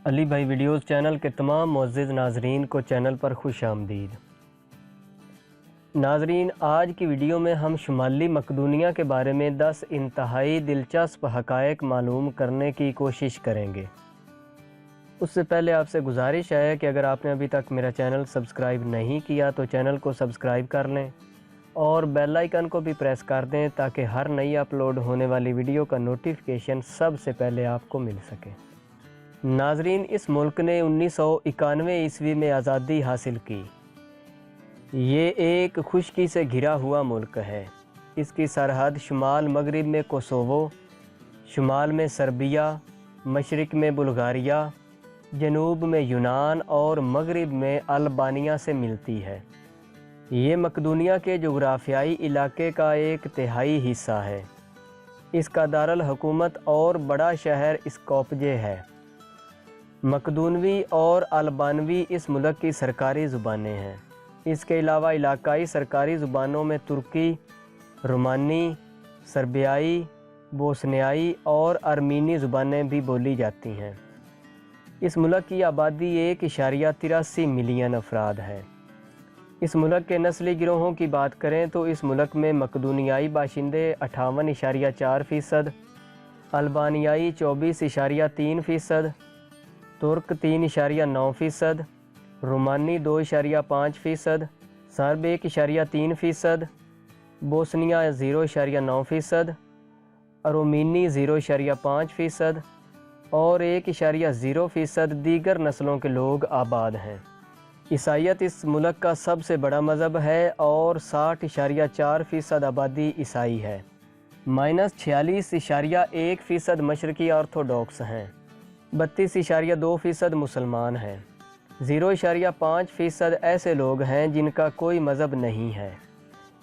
علی بھائی videos channel کے تمام معزز ناظرین کو چینل پر خوش آمدید۔ ناظرین، آج کی ویڈیو میں ہم شمالی مقدونیہ کے بارے میں 10 انتہائی دلچسپ حقائق معلوم کرنے کی کوشش کریں گے۔ اس سے پہلے آپ سے گزارش ہے کہ اگر آپ نے ابھی تک میرا چینل سبسکرائب نہیں کیا تو چینل کو سبسکرائب کر لیں اور بیل آئیکن کو بھی پریس کر دیں تاکہ ہر نئی اپلوڈ ہونے والی ویڈیو کا نوٹیفیکیشن سب سے پہلے آپ کو مل سکے۔ ناظرین، اس ملک نے 1991 عیسوی میں آزادی حاصل کی۔ یہ ایک خشکی سے گھرا ہوا ملک ہے۔ اس کی سرحد شمال مغرب میں کوسوو، شمال میں سربیا، مشرق میں بلغاریہ، جنوب میں یونان اور مغرب میں البانیہ سے ملتی ہے۔ یہ مقدونیہ کے جغرافیائی علاقے کا ایک تہائی حصہ ہے۔ اس کا دارالحکومت اور بڑا شہر اسکوپجے ہے۔ مقدونوی اور البانوی اس ملک کی سرکاری زبانیں ہیں۔ اس کے علاوہ علاقائی سرکاری زبانوں میں ترکی، رومانی، سربیائی، بوسنیائی اور ارمینی زبانیں بھی بولی جاتی ہیں۔ اس ملک کی آبادی 1.83 ملین افراد ہے۔ اس ملک کے نسلی گروہوں کی بات کریں تو اس ملک میں مقدونیائی باشندے 58.4%، البانیائی 24.3%، ترک 3.9%، رومانی 2.5%، سرب 1.3%، بوسنیا 0.9%، ارومینی 0.5% اور 1.0% دیگر نسلوں کے لوگ آباد ہیں۔ عیسائیت اس ملک کا سب سے بڑا مذہب ہے اور 60.4% آبادی عیسائی ہے۔ -46.1% مشرقی آرتھوڈوکس ہیں۔ 32.2% مسلمان ہیں۔ 0.5% ایسے لوگ ہیں جن کا کوئی مذہب نہیں ہے۔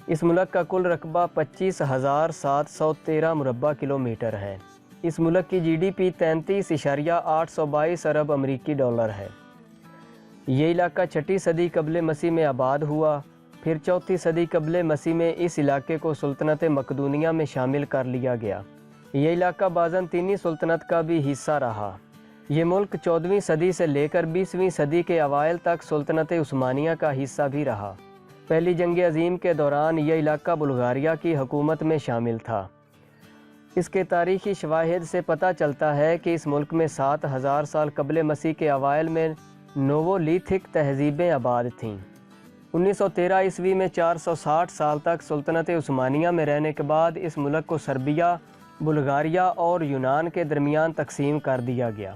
اس ملک کا کل رقبہ 25,713 مربع کلومیٹر ہے۔ اس ملک کی GDP 33.822 ارب امریکی ڈالر ہے۔ یہ علاقہ 6 صدی قبل مسیح میں آباد ہوا، پھر 4 صدی قبل مسیح میں اس علاقے کو سلطنت مقدونیہ میں شامل کر لیا گیا۔ یہ علاقہ بازنطینی سلطنت کا بھی حصہ رہا۔ یہ ملک 14ویں صدی سے لے کر 20ویں صدی کے اوائل تک سلطنت عثمانیہ کا حصہ بھی رہا۔ پہلی جنگ عظیم کے دوران یہ علاقہ بلغاریہ کی حکومت میں شامل تھا۔ اس کے تاریخی شواہد سے پتہ چلتا ہے کہ اس ملک میں 7000 سال قبل مسیح کے اوائل میں نوولیتھک تہذیبیں آباد تھیں۔ 1913 عیسوی میں 460 سال تک سلطنت عثمانیہ میں رہنے کے بعد اس ملک کو سربیا، بلغاریہ اور یونان کے درمیان تقسیم کر دیا گیا۔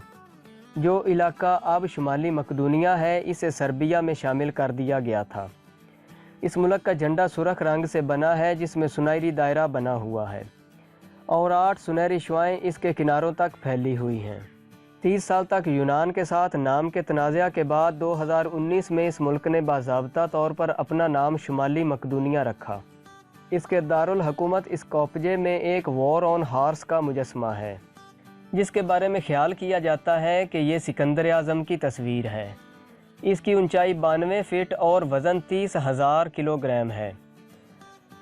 جو علاقہ اب شمالی مقدونیہ ہے اسے سربیا میں شامل کر دیا گیا تھا۔ اس ملک کا جھنڈا سرخ رنگ سے بنا ہے جس میں سنہری دائرہ بنا ہوا ہے اور 8 سنہری شعاعیں اس کے کناروں تک پھیلی ہوئی ہیں۔ 30 سال تک یونان کے ساتھ نام کے تنازع کے بعد 2019 میں اس ملک نے باضابطہ طور پر اپنا نام شمالی مقدونیہ رکھا۔ اس کے دارالحکومت اسکوپجے میں ایک وار آن ہارس کا مجسمہ ہے جس کے بارے میں خیال کیا جاتا ہے کہ یہ سکندر اعظم کی تصویر ہے۔ اس کی اونچائی 92 فٹ اور وزن 30,000 کلو گرام ہے۔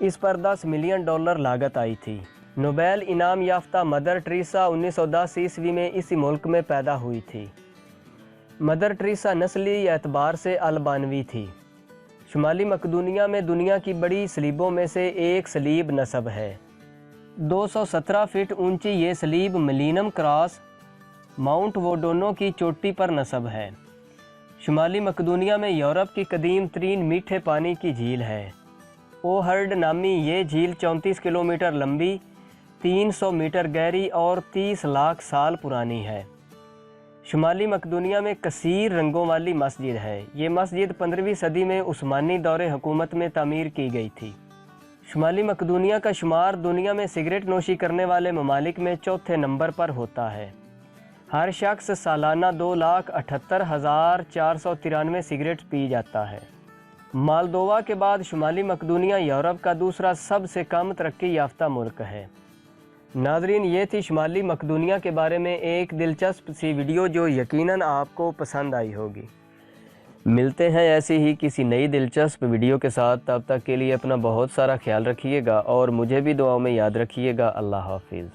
اس پر $10 ملین لاگت آئی تھی۔ نوبیل انعام یافتہ مدر ٹریسا 1910 عیسوی میں اسی ملک میں پیدا ہوئی تھی۔ مدر ٹریسا نسلی اعتبار سے البانوی تھی۔ شمالی مقدونیہ میں دنیا کی بڑی صلیبوں میں سے ایک صلیب نصب ہے۔ 217 فٹ اونچی یہ صلیب ملینم کراس ماؤنٹ ووڈونو کی چوٹی پر نصب ہے۔ شمالی مقدونیہ میں یورپ کی قدیم ترین میٹھے پانی کی جھیل ہے۔ اوہرڈ نامی یہ جھیل 34 کلومیٹر لمبی، 300 میٹر گہری اور 30 لاکھ سال پرانی ہے۔ شمالی مقدونیہ میں کثیر رنگوں والی مسجد ہے۔ یہ مسجد 15ویں صدی میں عثمانی دور حکومت میں تعمیر کی گئی تھی۔ شمالی مقدونیہ کا شمار دنیا میں سگریٹ نوشی کرنے والے ممالک میں 4تھے نمبر پر ہوتا ہے۔ ہر شخص سالانہ 2,78,493 سگریٹ پی جاتا ہے۔ مالدووا کے بعد شمالی مقدونیہ یورپ کا دوسرا سب سے کم ترقی یافتہ ملک ہے۔ ناظرین، یہ تھی شمالی مقدونیہ کے بارے میں ایک دلچسپ سی ویڈیو جو یقیناً آپ کو پسند آئی ہوگی۔ ملتے ہیں ایسی ہی کسی نئی دلچسپ ویڈیو کے ساتھ، تب تک کے لیے اپنا بہت سارا خیال رکھیے گا اور مجھے بھی دعاؤں میں یاد رکھیے گا۔ اللہ حافظ۔